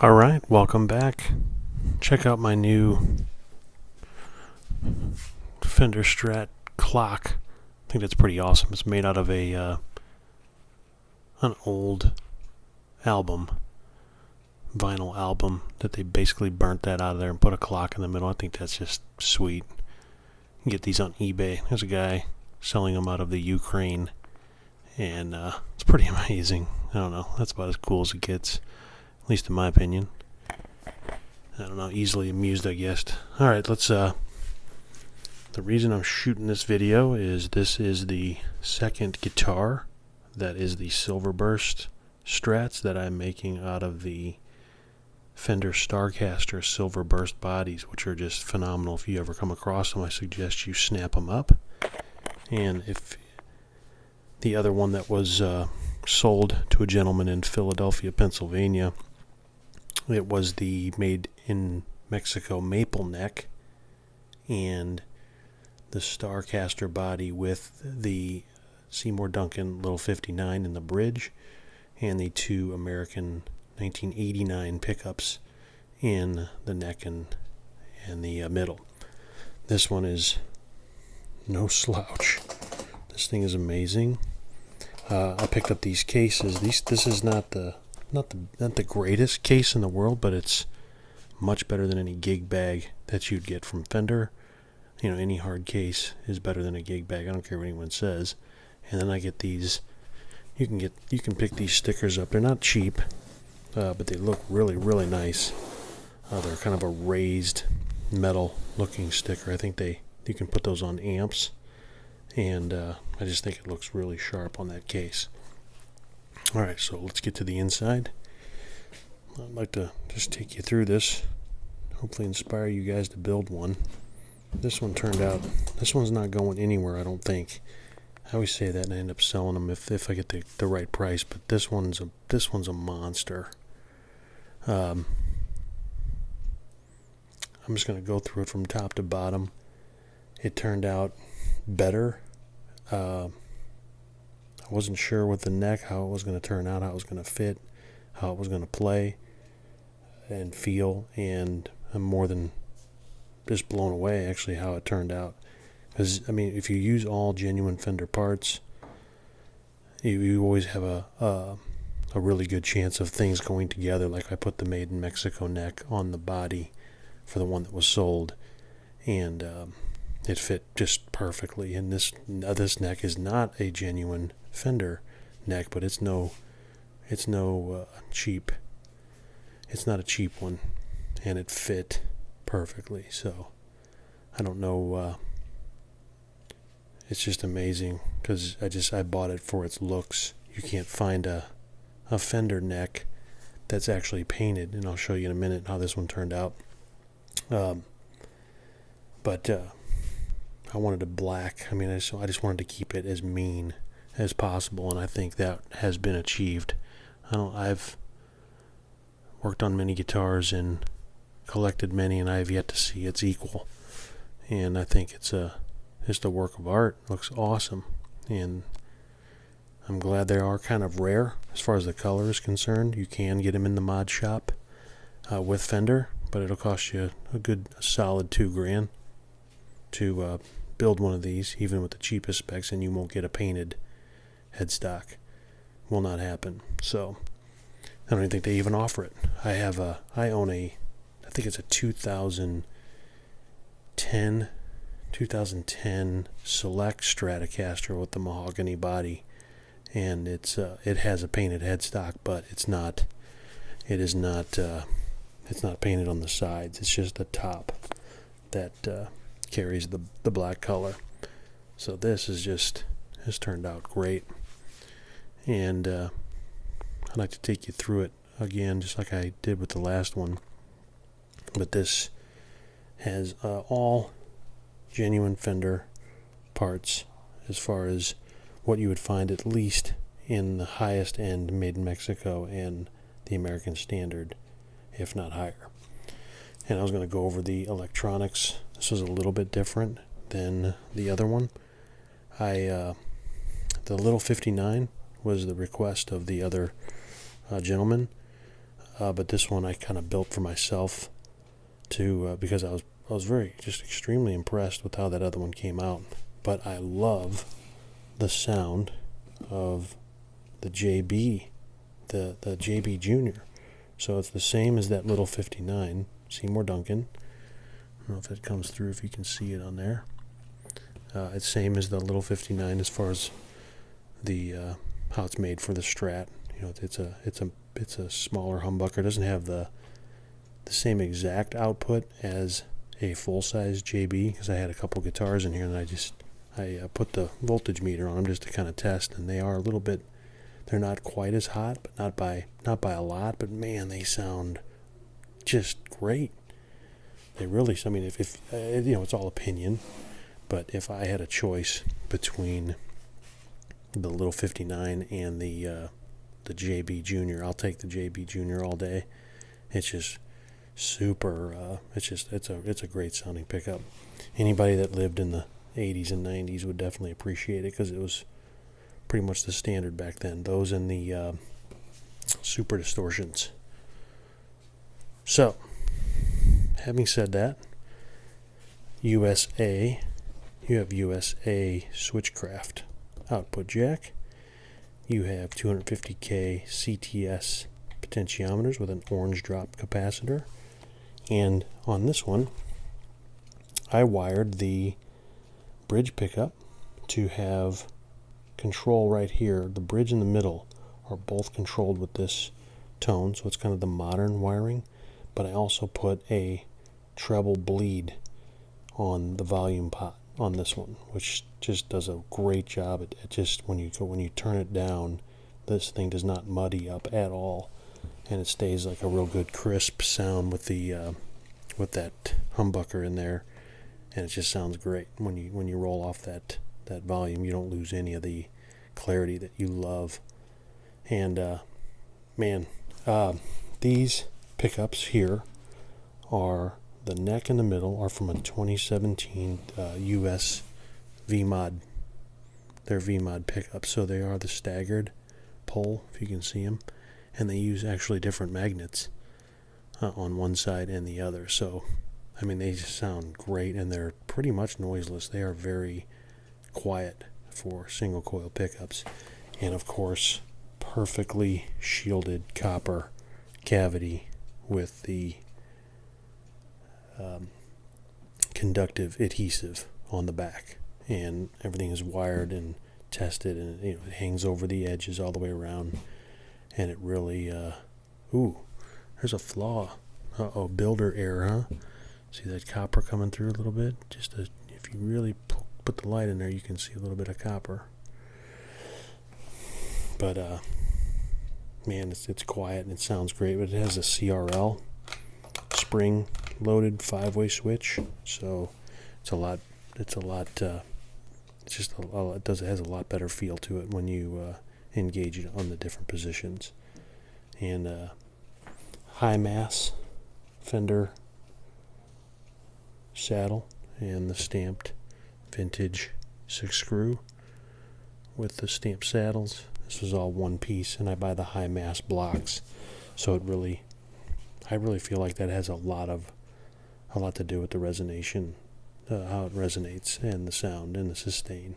Alright, welcome back. Check out my new Fender Strat clock. I think that's pretty awesome. It's made out of an old vinyl album that they basically burnt that out of there and put a clock in the middle. I think that's just sweet. You can get these on eBay. There's a guy selling them out of the Ukraine, and it's pretty amazing. I don't know. That's about as cool as it gets, at least in my opinion. I don't know, easily amused, I guess. Alright, let's, the reason I'm shooting this video is this is the second guitar that is the Silverburst Strats that I'm making out of the Fender Starcaster Silverburst bodies, which are just phenomenal. If you ever come across them, I suggest you snap them up. And if the other one that was sold to a gentleman in Philadelphia, Pennsylvania, it was the made in Mexico maple neck and the Starcaster body with the Seymour Duncan little 59 in the bridge and the two American 1989 pickups in the neck and the middle. This one is no slouch. This thing is amazing. I picked up these cases. This is not the greatest case in the world, but it's much better than any gig bag that you'd get from Fender. You know, any hard case is better than a gig bag. I don't care what anyone says. And then I get these. You can pick these stickers up. They're not cheap, but they look really, really nice. They're kind of a raised metal looking sticker. I think you can put those on amps, and I just think it looks really sharp on that case. Alright, so let's get to the inside. I'd like to just take you through this, hopefully inspire you guys to build one. This one turned out, this one's not going anywhere, I don't think. I always say that and I end up selling them if I get the right price, but this one's a monster. I'm just going to go through it from top to bottom. It turned out better. I wasn't sure with the neck how it was going to turn out, how it was going to fit, how it was going to play and feel, and I'm more than just blown away actually how it turned out. Because, I mean, if you use all genuine Fender parts, you always have a really good chance of things going together. Like I put the Made in Mexico neck on the body for the one that was sold, and it fit just perfectly. And this neck is not a genuine Fender neck, but it's no cheap. It's not a cheap one, and it fit perfectly. So I don't know. It's just amazing because I bought it for its looks. You can't find a Fender neck that's actually painted, and I'll show you in a minute how this one turned out. But I wanted it black. I mean, I just wanted to keep it as mean as possible, and I think that has been achieved. I've worked on many guitars and collected many, and I have yet to see its equal. And I think it's just a work of art. It looks awesome, and I'm glad they are kind of rare as far as the color is concerned. You can get them in the mod shop with Fender, but it'll cost you a solid $2,000 to build one of these, even with the cheapest specs, and you won't get a painted headstock. Will not happen. So I don't even think they even offer it. I own I think it's a 2010 Select Stratocaster with the mahogany body, and it has a painted headstock, but it's not painted on the sides. It's just the top that carries the black color. So this has turned out great, and I'd like to take you through it again, just like I did with the last one. But this has all genuine Fender parts as far as what you would find at least in the highest end Made in Mexico and the American Standard, if not higher. And I was going to go over the electronics. This was a little bit different than the other one. The little 59 was the request of the other gentleman. but this one I kind of built for myself to because I was very just extremely impressed with how that other one came out. But I love the sound of the JB, the JB Junior. So it's the same as that little 59 Seymour Duncan. I don't know if that comes through, if you can see it on there. It's same as the little 59 as far as the how it's made for the Strat. You know, it's a smaller humbucker. It doesn't have the same exact output as a full-size JB, because I had a couple guitars in here and I put the voltage meter on them just to kind of test, and they are a little bit, they're not quite as hot, but not by a lot, but man, they sound just great. They really, I mean, if you know, it's all opinion, but if I had a choice between the little 59 and the JB Junior, I'll take the JB Junior all day. It's just super, it's a great sounding pickup. Anybody that lived in the 80s and 90s would definitely appreciate it, because it was pretty much the standard back then. Those and the super distortions. So, having said that, USA, you have USA Switchcraft output jack. You have 250K CTS potentiometers with an orange drop capacitor. And on this one, I wired the bridge pickup to have control right here. The bridge in the middle are both controlled with this tone, so it's kind of the modern wiring. But I also put a treble bleed on the volume pot on this one, which just does a great job. It just, when you turn it down, this thing does not muddy up at all, and it stays like a real good crisp sound with the with that humbucker in there, and it just sounds great when you roll off that volume. You don't lose any of the clarity that you love. And man, these pickups here are, the neck in the middle are from a 2017 US V-Mod. They're V-Mod pickups, so they are the staggered pole, if you can see them, and they use actually different magnets on one side and the other. So I mean, they just sound great, and they're pretty much noiseless. They are very quiet for single coil pickups, and of course perfectly shielded copper cavity with the conductive adhesive on the back, and everything is wired and tested, and you know, it hangs over the edges all the way around, and it really ooh, there's a flaw. Builder error, huh? See that copper coming through a little bit? Just if you really put the light in there, you can see a little bit of copper. But man, it's quiet and it sounds great. But it has a CRL spring loaded 5-way switch, so it has a lot better feel to it when you engage it on the different positions. And high mass Fender saddle and the stamped vintage 6-screw with the stamped saddles. This was all one piece, and I buy the high mass blocks, so I really feel like that has a lot to do with the resonation, how it resonates, and the sound and the sustain.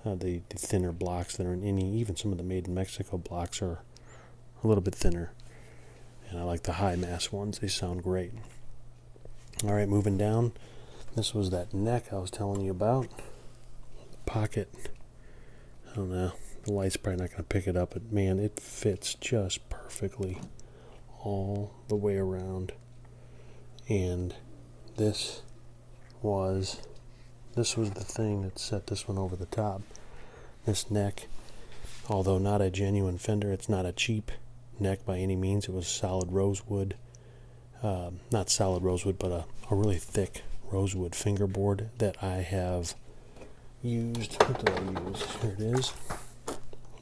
The thinner blocks that are in even some of the made in Mexico blocks are a little bit thinner, and I like the high mass ones. They sound great. All right, moving down. This was that neck I was telling you about. Pocket. I don't know. The light's probably not going to pick it up, but man, it fits just perfectly all the way around. And this was the thing that set this one over the top. This neck, although not a genuine Fender, it's not a cheap neck by any means. It was solid rosewood. Not solid rosewood, but a really thick rosewood fingerboard that I have used. What did I use? Here it is.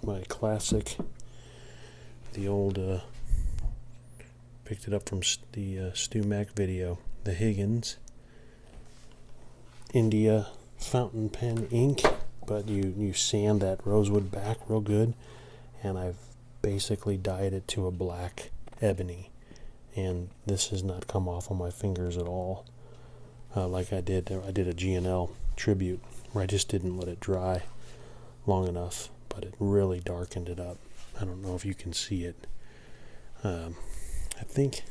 My classic, the old, picked it up from the Stu Mac video, the Higgins India fountain pen ink, but you sand that rosewood back real good, and I've basically dyed it to a black ebony. and this has not come off on my fingers at all. Like I did a G&L tribute where I just didn't let it dry long enough, but it really darkened it up. I don't know if you can see it. I think,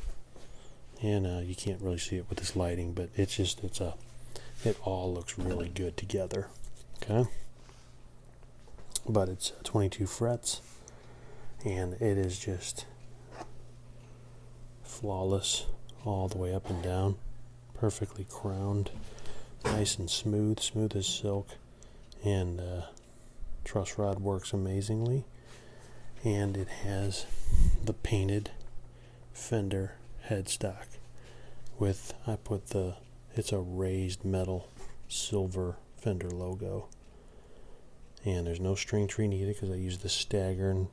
and you can't really see it with this lighting, but it all looks really good together. Okay, but it's 22 frets, and it is just flawless all the way up and down, perfectly crowned, nice and smooth as silk, and truss rod works amazingly. And it has the painted Fender headstock with, it's a raised metal silver Fender logo, and there's no string tree needed because I use the staggered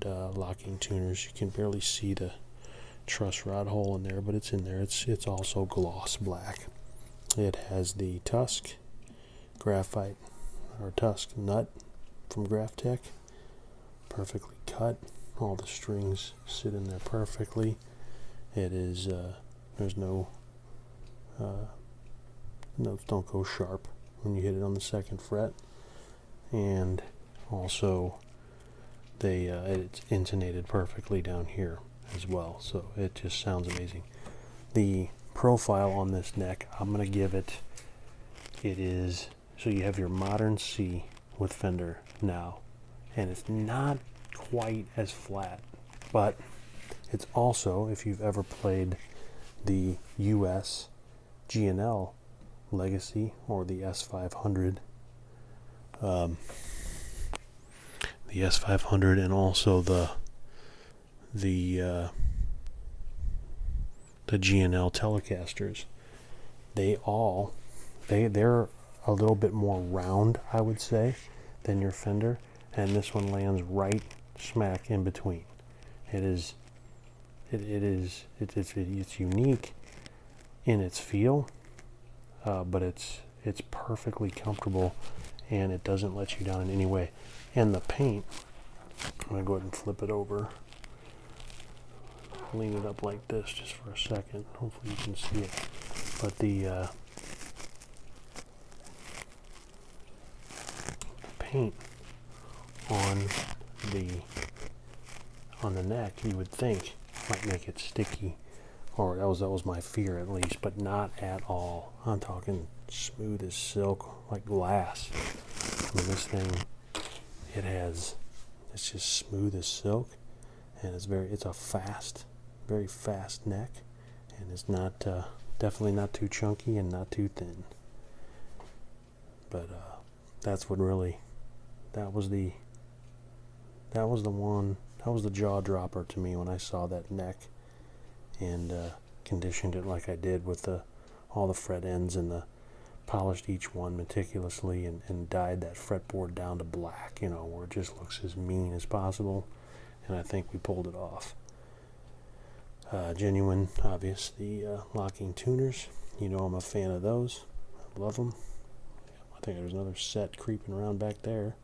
locking tuners. You can barely see the truss rod hole in there, but it's in there. It's also gloss black. It has the Tusq graphite or Tusq nut from Graphtech, perfectly cut. All the strings sit in there perfectly. It is there's no notes don't go sharp when you hit it on the second fret, and also it's intonated perfectly down here as well, so it just sounds amazing. The profile on this neck, I'm gonna give it is, so you have your modern C with Fender now, and it's not quite as flat, but it's also, if you've ever played the US G&L Legacy or the S500, the S500, and also the G&L Telecasters, they're a little bit more round, I would say, than your Fender, and this one lands right smack in between. It's unique in its feel, but it's perfectly comfortable, and it doesn't let you down in any way. And the paint, I'm gonna go ahead and flip it over, lean it up like this just for a second. Hopefully you can see it. But the paint on the neck, you would think might make it sticky, or that was my fear at least, but not at all. I'm talking smooth as silk, like glass. I mean, this thing, it's just smooth as silk, and it's a very fast neck, and it's not definitely not too chunky and not too thin. But that's what really, that was the jaw dropper to me when I saw that neck, and conditioned it like I did with all the fret ends, and polished each one meticulously, and dyed that fretboard down to black, where it just looks as mean as possible. And I think we pulled it off. Genuine, obvious, the locking tuners. I'm a fan of those. I love them. I think there's another set creeping around back there,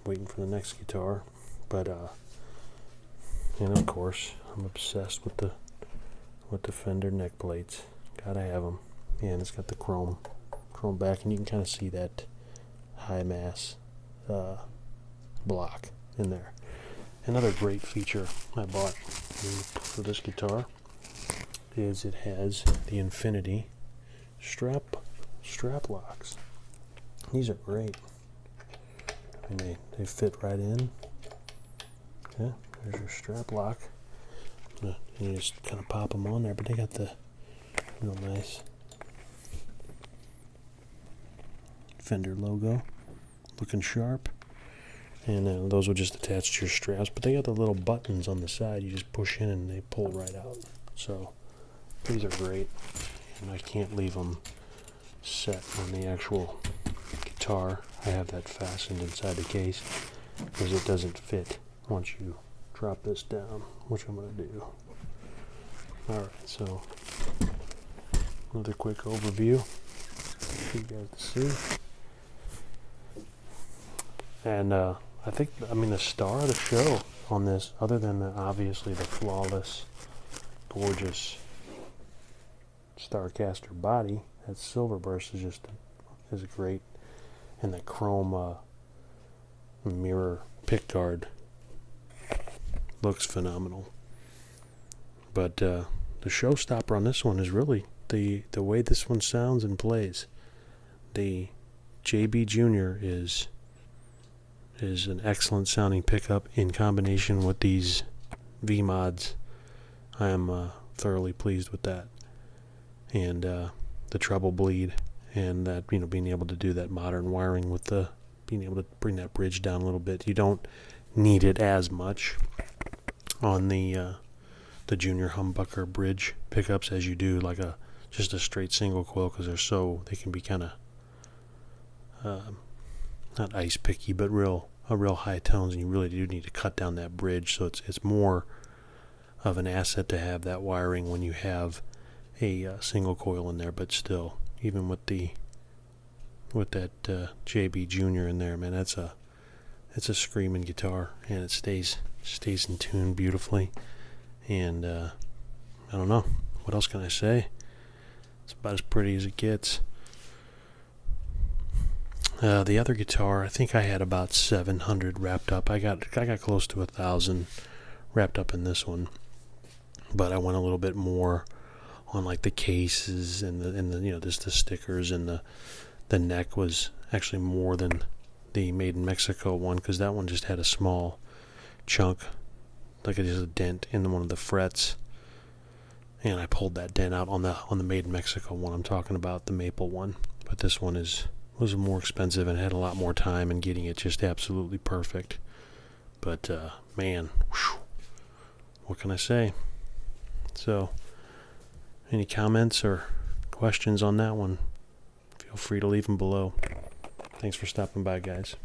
waiting for the next guitar. But and of course, I'm obsessed with the Fender neck plates. Gotta have them. And it's got the chrome back, and you can kind of see that high mass block in there. Another great feature I bought for this guitar is it has the Infinity strap locks. These are great, and they fit right in. Okay, there's your strap lock, and you just kind of pop them on there. But they got the real nice Fender logo, looking sharp. And those will just attach to your straps, but they got the little buttons on the side. You just push in and they pull right out. So these are great, and I can't leave them set on the actual guitar. I have that fastened inside the case because it doesn't fit once you drop this down, which I'm going to do. Alright, so another quick overview for you guys to see. And the star of the show on this, other than obviously the flawless gorgeous Starcaster body. That Silverburst is great, and that chrome mirror pickguard looks phenomenal. But the showstopper on this one is really the way this one sounds and plays. The JB Junior is an excellent sounding pickup in combination with these V-Mods. I am thoroughly pleased with that, and the treble bleed, and that, you know, being able to do that modern wiring with the being able to bring that bridge down a little bit. You don't need it as much on the Junior humbucker bridge pickups as you do like just a straight single coil, because they can be kind of not ice picky, but real high tones, and you really do need to cut down that bridge. So it's more of an asset to have that wiring when you have a single coil in there. But still, even with that JB Junior in there, man, it's a screaming guitar, and it stays in tune beautifully. And I don't know, what else can I say? It's about as pretty as it gets. The other guitar, I think I had about 700 wrapped up. I got close to 1,000 wrapped up in this one, but I went a little bit more on like the cases and the you know, just the stickers, and the neck was actually more than the Made in Mexico one, because that one just had a small chunk, like just a dent in one of the frets, and I pulled that dent out on the Made in Mexico one. I'm talking about the maple one. But this one was more expensive and had a lot more time in getting it just absolutely perfect. But man, whew, what can I say? So, any comments or questions on that one, feel free to leave them below. Thanks for stopping by, guys.